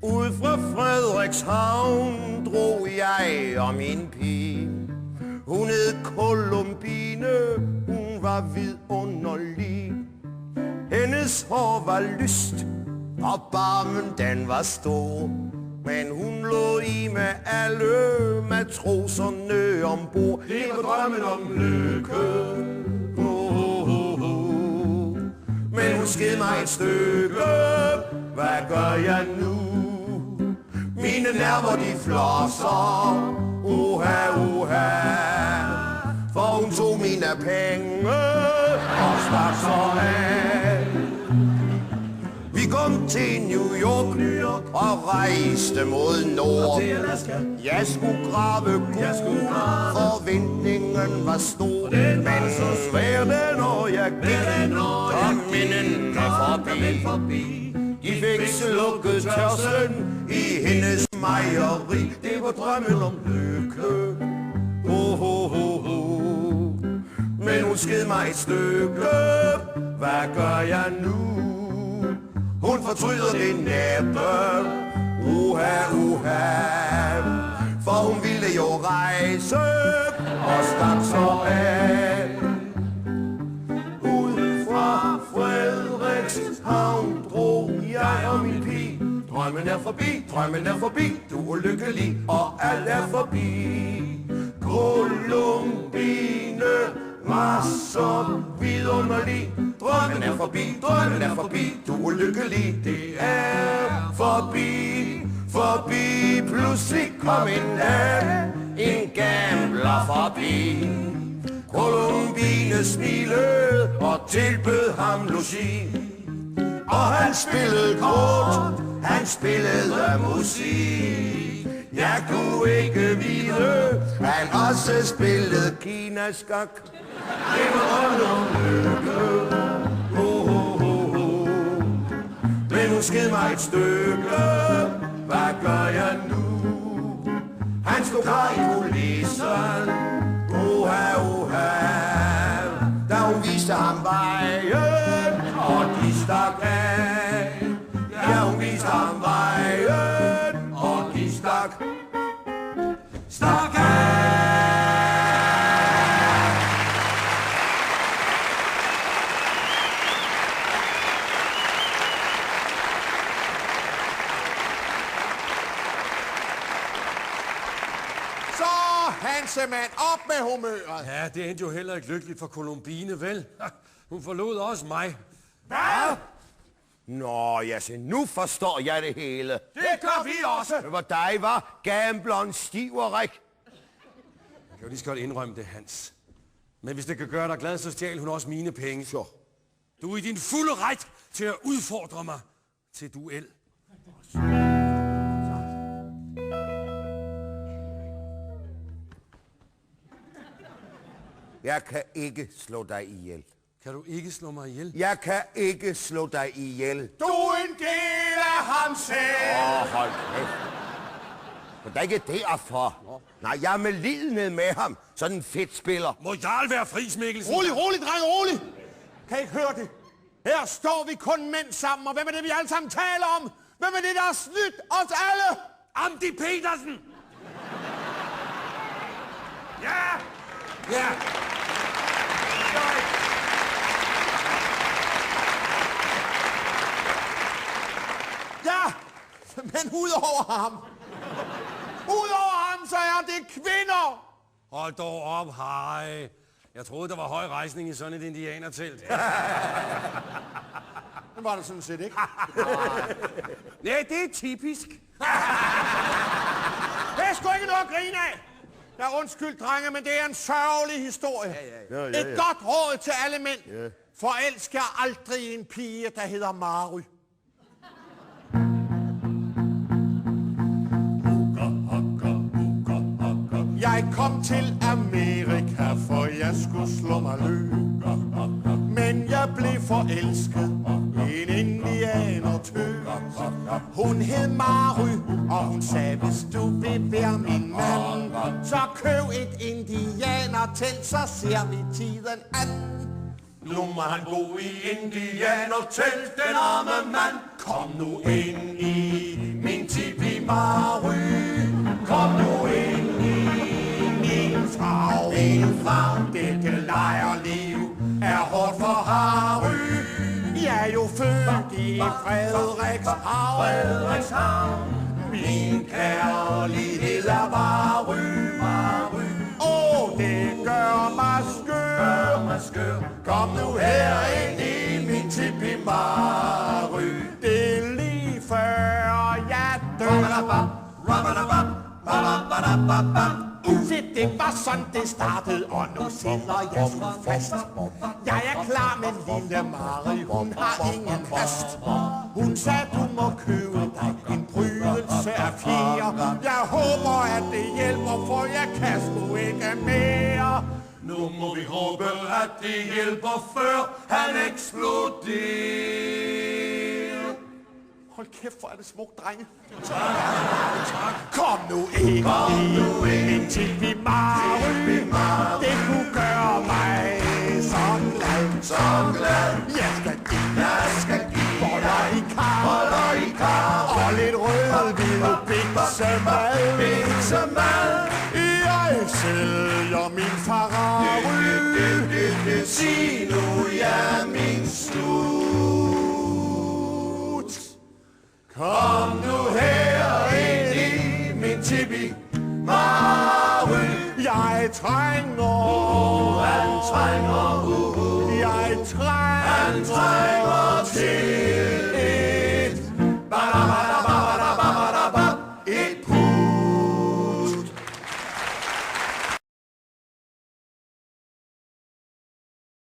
Ud fra Frederikshavn drog jeg og min pige. Hun hed Columbine, hun var vidunderlig. Hendes hår var lyst, og barmen den var stor. Men hun lå i med alle matroserne ombord. Det var drømmen om lykke. Men hun sked mig et stykke. Hvad gør jeg nu? Mine nerver de flosser. Uha, uha. For hun tog mine penge og stak så af. Vi kom til New York og rejste mod nord. Jeg skulle grave guld, forventningen var stor. Men hver dag når jeg gik, kom mindene forbi. De fik slukket tørsten i hendes mejeri. Det var drømmen om lykke. Men hun sked mig et stykke. Hvad gør jeg nu? Hun fortryder det næppe. Uha, uha. For hun ville jo rejse og stak så af. Ud fra Frederikshavn drog jeg og min pige. Drømmen er forbi, drømmen er forbi. Du er lykkelig, og alt er forbi. Columbine var så vidunderlig. Drømmen er forbi, drømmen er forbi. Du er lykkelig, det er forbi. Forbi, pludselig kom en dag, en gambler forbi. Columbine smilede og tilbød ham logi. Og han spillede kort, han spillede musik. Jeg kunne ikke vide, han også spillede kinaskak. Det var drømmen om lykke. Men hun sked mig et stykke. Hvad gør jeg nu? Han stod klar i kulissen. Uha, uha. Da hun viste ham vejen, og de stak af. Ja, hun viste ham vejen, og de stak af. Mand, op med humøret. Ja, det endte jo heller ikke lykkeligt for Columbine, vel? Hun forlod også mig. Hvad? Nå, ja, se, nu forstår jeg det hele. Det gør vi også. Det var dig, var gambleren Stiv og Rik. Jeg kan jo lige så godt indrømme det, Hans. Men hvis det kan gøre dig glad, så stjal hun også mine penge. Så. Du er i din fulde ret til at udfordre mig til duel. Jeg kan ikke slå dig ihjel. Kan du ikke slå mig ihjel? Jeg kan ikke slå dig ihjel. Du er en del af ham selv. Hold kæft. Men det er ikke derfor. Nej, jeg er med lidende med ham. Sådan en fedt spiller. Må jeg være fri, Mikkelsen? Rolig, rolig, drenge, rolig. Kan I ikke høre det? Her står vi kun mænd sammen, og hvem er det, vi alle sammen taler om? Hvem er det, der har snydt os alle? Amdi Petersen! Ja! Ja! Ja, men udover ham. Udover ham, så er det kvinder. Hold dog op, hej. Jeg troede, der var høj rejsning i sådan et indianertelt. Det var det sådan set ikke. Nej, det er typisk. Det er sgu ikke noget at grine af. Ja, undskyld, drenge, men det er en sørgelig historie. Ja. Et godt råd til alle mænd. Ja. Forelsk jer aldrig en pige, der hedder Mary. Jeg kom til Amerika, for jeg skulle slå mig løs. Men jeg blev forelsket i en indianertøs. Hun hed Mary, og hun sagde, hvis du vil være min mand, så køb et indianertelt, så ser vi tiden an. Nu må han bo i indianertelt, den arme mand. Kom nu ind i min tipi Mary. Kom nu ind i min frag. Min frag, dette lejrliv er hårdt for Harry. Jeg er jo født i Frederikshavn. Min kærlighed er Mary. Det gør mig skør. Kom nu her ind i min tipi Mary. Det er lige før jeg dør. Se, det var sådan det startede, og nu sidder jeg sgu fast. Jeg er klar, men lille Mary, hun har ingen hast. Hun sagde, du må købe dig en brydelse af fjer. Jeg håber, at det hjælper, for jeg kan sgu ikke mere. Nu må vi håbe, at det hjælper, før han eksploderer. Hold kæft, hvor er det smukt, drenge. Kom nu ind min tipi Mary. Det kunne gøre mig så glad. Jeg skal give boller i kar og lidt rødvin og biksemad. Jeg sælger min Ferrari. Sig nu, ja, min slut. Kom nu her ind i min tipi Mary. Jeg trænger. Han trænger. Jeg trænger.